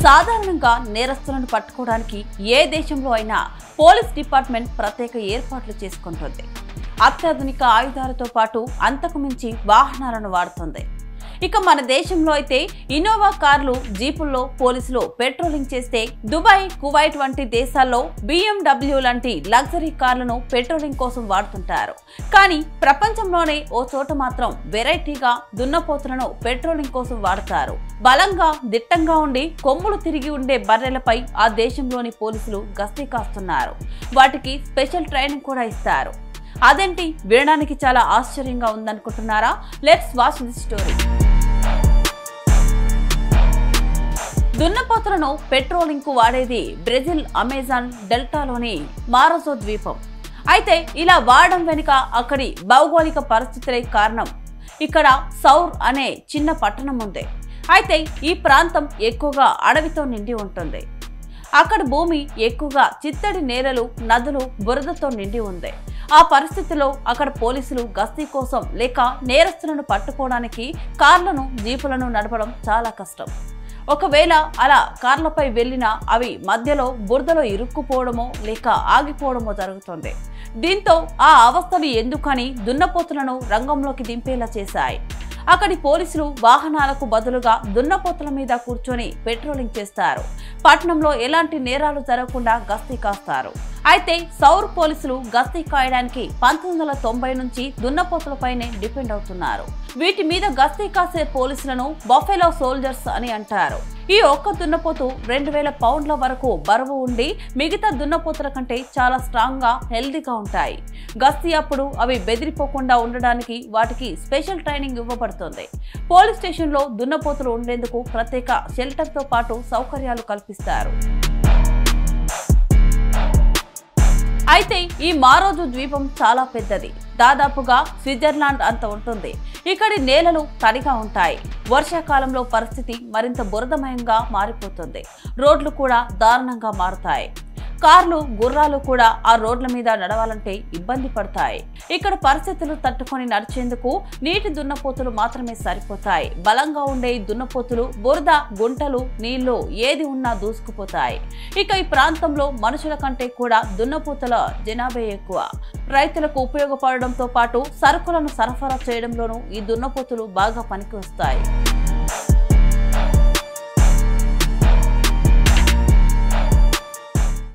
సాధారణంగా నేరస్తులను పట్టుకోవడానికి ఏ దేశంలో అయినా పోలీస్ డిపార్ట్మెంట్ ప్రత్యేక ఏర్పాట్లు చేసుకుంటుంది. అత్యాధునిక ఆయుధాలతో పాటు అంతకు మించి వాహనాలను వాడుతుంది. ఇక మన దేశంలో అయితే ఇన్నోవా కార్లు, జీపుల్లో పోలీసులు పెట్రోలింగ్ చేస్తే దుబాయ్, కువైట్ వంటి దేశాల్లో BMW లాంటి లగ్జరీ కార్లను పెట్రోలింగ్ కోసం వాడుతుంటారు. కానీ ప్రపంచంలోనే ఓ చోట మాత్రం వెరైటీగా దున్నపోతులను పెట్రోలింగ్ కోసం వాడతారు. బలంగా, దిట్టంగా ఉండి కొమ్ములు తిరిగి ఉండే బర్రెలపై ఆ దేశంలోని పోలీసులు గస్తీ కాస్తున్నారు. వాటికి స్పెషల్ ట్రైనింగ్ కూడా ఇస్తారు. అదేంటి, వినడానికి చాలా ఆశ్చర్యంగా ఉందనుకుంటున్నారా? Let's watch this story. దున్నపోతులను పెట్రోలింగ్ కు వాడేది బ్రెజిల్ అమెజాన్ డెల్టాలోని మారజో ద్వీపం. అయితే ఇలా వాడడం వెనుక అక్కడి భౌగోళిక పరిస్థితులే కారణం. ఇక్కడ సౌర్ అనే చిన్న పట్టణం ఉంది. అయితే ఈ ప్రాంతం ఎక్కువగా అడవితో నిండి ఉంటుంది. అక్కడ భూమి ఎక్కువగా చిత్తడి నేలలు, నదులు, బురదతో నిండి ఉంది. ఆ పరిస్థితిలో అక్కడ పోలీసులు గస్తీ కోసం లేక నేరస్తులను పట్టుకోవడానికి కార్లను, జీపులను నడపడం చాలా కష్టం. ఒకవేళ అలా కార్లపై వెళ్ళినా అవి మధ్యలో బురదలో ఇరుక్కుపోవడమో లేక ఆగిపోవడమో జరుగుతుంది. దీంతో ఆ అవస్థలు ఎందుకని దున్నపోతులను రంగంలోకి దింపేలా చేశాయి. అక్కడి పోలీసులు వాహనాలకు బదులుగా దున్నపోతుల మీద కూర్చొని పెట్రోలింగ్ చేస్తారు. పట్టణంలో ఎలాంటి నేరాలు జరగకుండా గస్తీ కాస్తారు. అయితే సౌర్ పోలీసులు గస్తీ కాయడానికి 1990 నుంచి దున్నపోతులపైనే డిపెండ్ అవుతున్నారు. వీటి మీద గస్తీ కాసే పోలీసులను బఫెలో సోల్జర్స్ అని అంటారు. ఈ ఒక్క దున్నపోతు 2000 పౌండ్ల వరకు బరువు ఉండి మిగతా దున్నపోతుల కంటే చాలా స్ట్రాంగ్ గా, హెల్దీగా ఉంటాయి. గస్తీ అప్పుడు అవి బెదిరిపోకుండా ఉండడానికి వాటికి స్పెషల్ ట్రైనింగ్ ఇవ్వబడుతుంది. పోలీస్ స్టేషన్ లో దున్నపోతులు ఉండేందుకు ప్రత్యేక షెల్టర్ తో పాటు సౌకర్యాలు కల్పిస్తారు. అయితే ఈ మారోజు ద్వీపం చాలా పెద్దది. దాదాపుగా స్విట్జర్లాండ్ అంత ఉంటుంది. ఇక్కడి నేలలు తడిగా ఉంటాయి. వర్షాకాలంలో పరిస్థితి మరింత బురదమయంగా మారిపోతుంది. రోడ్లు కూడా దారుణంగా మారుతాయి. కార్లు, గుర్రాలు కూడా ఆ రోడ్ల మీద నడవాలంటే ఇబ్బంది పడతాయి. ఇక్కడ పరిస్థితులు తట్టుకొని నడిచేందుకు నీటి దున్నపోతులు మాత్రమే సరిపోతాయి. బలంగా ఉండే దున్నపోతులు బురద, గుంటలు, నీళ్లు ఏది ఉన్నా దూసుకుపోతాయి. ఇక ఈ ప్రాంతంలో మనుషుల కంటే కూడా దున్నపోతుల జనాభా ఎక్కువ. రైతులకు ఉపయోగపడడంతో పాటు సరుకులను సరఫరా చేయడంలోనూ ఈ దున్నపోతులు బాగా పనికి వస్తాయి.